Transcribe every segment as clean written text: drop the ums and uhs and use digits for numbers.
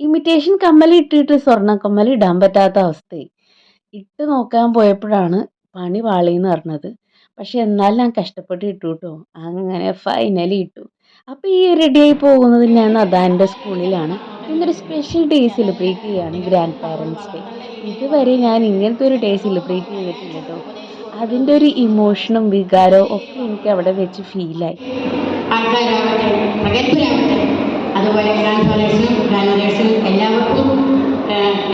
Imitation കമ്മല് ഇട്ടിട്ട് സ്വർണ്ണക്കമ്മല് ഇടാൻ പറ്റാത്ത അവസ്ഥയായി. ഇട്ട് നോക്കാൻ പോയപ്പോഴാണ് പണി പാളീന്ന് അറിഞ്ഞത്. പക്ഷെ എന്നാലും ഞാൻ കഷ്ടപ്പെട്ട് ഇട്ടുട്ടോ. അങ്ങനെ ഫൈനലി ഇട്ടു. അപ്പൊ ഈ റെഡിയായി പോകുന്നത് ഞാൻ അതാൻ്റെ സ്കൂളിലാണ്. ഇന്നൊരു സ്പെഷ്യൽ ഡേ സെലിബ്രേറ്റ് ചെയ്യാണ് ഗ്രാൻഡ് പാരൻസ് ഡേ. ഇതുവരെ ഞാൻ ഇങ്ങനത്തെ ഒരു ഡേ സെലിബ്രേറ്റ് ചെയ്തിട്ടില്ല ട്ടോ. അതിൻ്റെ ഒരു ഇമോഷനും വികാരവും ഒക്കെ എനിക്ക് അവിടെ വെച്ച് ഫീലായി. ആൾക്കാരാവട്ടെ, പ്രഗത്ഭരാവട്ടെ, അതുപോലെ ഗ്രാൻഡ് ഫാദേഴ്സിനും ഗ്രാൻഡ് മദേഴ്സിനും എല്ലാവർക്കും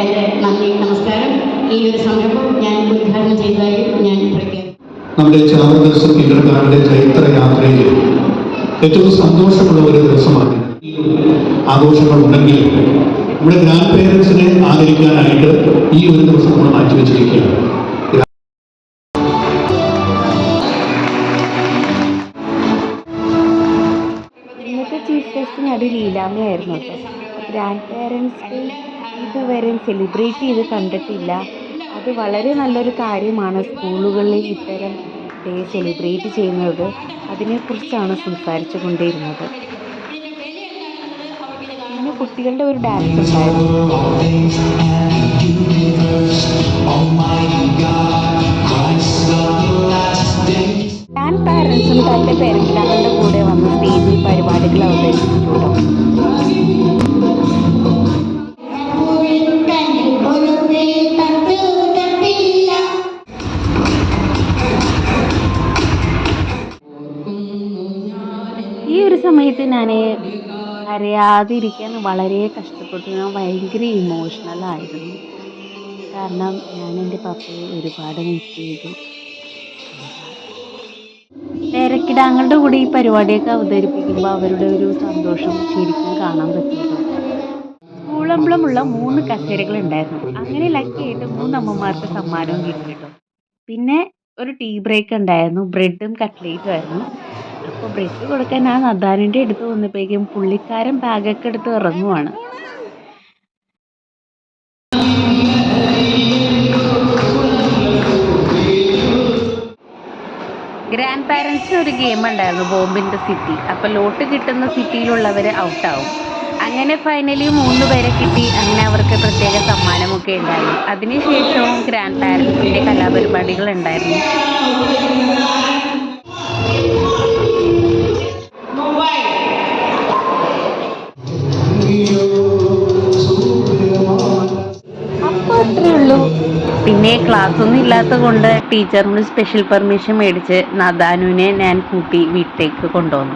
എൻ്റെ നന്ദി, നമസ്കാരം. ഈ ഒരു സംരംഭം ഞാൻ ഉദ്ഘാടനം ചെയ്തതായി ഞാൻ പ്രഖ്യാപിക്കുന്നു. നമ്മുടെ ചാവറ കിണ്ടർഗാർഡന്റെ ചൈത്ര യാത്രയിൽ ഏറ്റവും സന്തോഷമുള്ള ഒരു ദിവസമാണ്. ആഘോഷങ്ങൾ ഉണ്ടെങ്കിൽ നമ്മുടെ ഗ്രാൻഡ് പേരൻസിനെ ആദരിക്കാനായിട്ട് ഈ ഒരു ദിവസം നമ്മൾ മാറ്റിവെച്ചിരിക്കുകയാണ്. ഇന്നത്തെ ചീഫ് ഗസ്റ്റ് നടി ലീലാമ്മയായിരുന്നു കേട്ടോ. ഗ്രാൻഡ് പേരൻസ് ഡേ ഇതുവരെ സെലിബ്രേറ്റ് ചെയ്ത് കണ്ടിട്ടില്ല. അത് വളരെ നല്ലൊരു കാര്യമാണ് സ്കൂളുകളിൽ ഇത്തരം ഡേ സെലിബ്രേറ്റ് ചെയ്യുന്നത്. അതിനെക്കുറിച്ചാണ് സംസാരിച്ചു കൊണ്ടിരുന്നത്. പിന്നെ കുട്ടികളുടെ ഒരു ഡാൻസ് ഉണ്ടായിരുന്നു. ഗ്രാൻഡ് പാരൻസും തൻ്റെ പേരൻസിന്റെ കൂടെ വന്ന് സ്റ്റേജിൽ പരിപാടികൾ അവതരിപ്പിച്ചുട്ടോ. ഈ ഒരു സമയത്ത് ഞാൻ കരയാതിരിക്കാൻ വളരെ കഷ്ടപ്പെട്ടു. ഞാൻ ഭയങ്കര ഇമോഷണലായിരുന്നു. കാരണം ഞാൻ എൻ്റെ പപ്പയെ ഒരുപാട് മിസ് ചെയ്തു. പേരക്കിടാങ്ങളുടെ കൂടെ ഈ പരിപാടിയൊക്കെ അവതരിപ്പിക്കുമ്പോൾ അവരുടെ ഒരു സന്തോഷം ശരിക്കും കാണാൻ പറ്റുന്നു. സ്കൂൾ എംബ്ലമുള്ള 3 കസേരകൾ ഉണ്ടായിരുന്നു. അങ്ങനെ ലക്കിയായിട്ട് 3 അമ്മമാർക്ക് സമ്മാനവും കിട്ടി കേട്ടോ. പിന്നെ ഒരു ടീ ബ്രേക്ക് ഉണ്ടായിരുന്നു. ബ്രെഡും കട്ട്ലേറ്റും ആയിരുന്നു. അപ്പോൾ ബ്രെഡ് കൊടുക്കാൻ ഞാൻ നദാനിൻ്റെ അടുത്ത് വന്നപ്പോഴേക്കും പുള്ളിക്കാരൻ ബാഗൊക്കെ എടുത്ത് ഇറങ്ങുവാണ്. ഗ്രാൻഡ് പാരൻസിന് ഒരു ഗെയിം ഉണ്ടായിരുന്നു, ബോംബിൻ്റെ സിറ്റി. അപ്പോൾ ലോട്ട് കിട്ടുന്ന സിറ്റിയിലുള്ളവർ ഔട്ടാവും. അങ്ങനെ ഫൈനലി 3 പേരെ കിട്ടി. അങ്ങനെ അവർക്ക് പ്രത്യേക സമ്മാനമൊക്കെ ഉണ്ടായി. അതിനുശേഷവും ഗ്രാൻഡ് പാരൻസിൻ്റെ കലാപരിപാടികൾ ഉണ്ടായിരുന്നു. അപ്പോൾ അത്രയേ ഉള്ളൂ. പിന്നെ ക്ലാസ്സൊന്നും ഇല്ലാത്തത് കൊണ്ട് ടീച്ചറിനോട് സ്പെഷ്യൽ പെർമിഷൻ മേടിച്ച് നദാനുവിനെ ഞാൻ കൂട്ടി വീട്ടിലേക്ക് കൊണ്ടുവന്നു.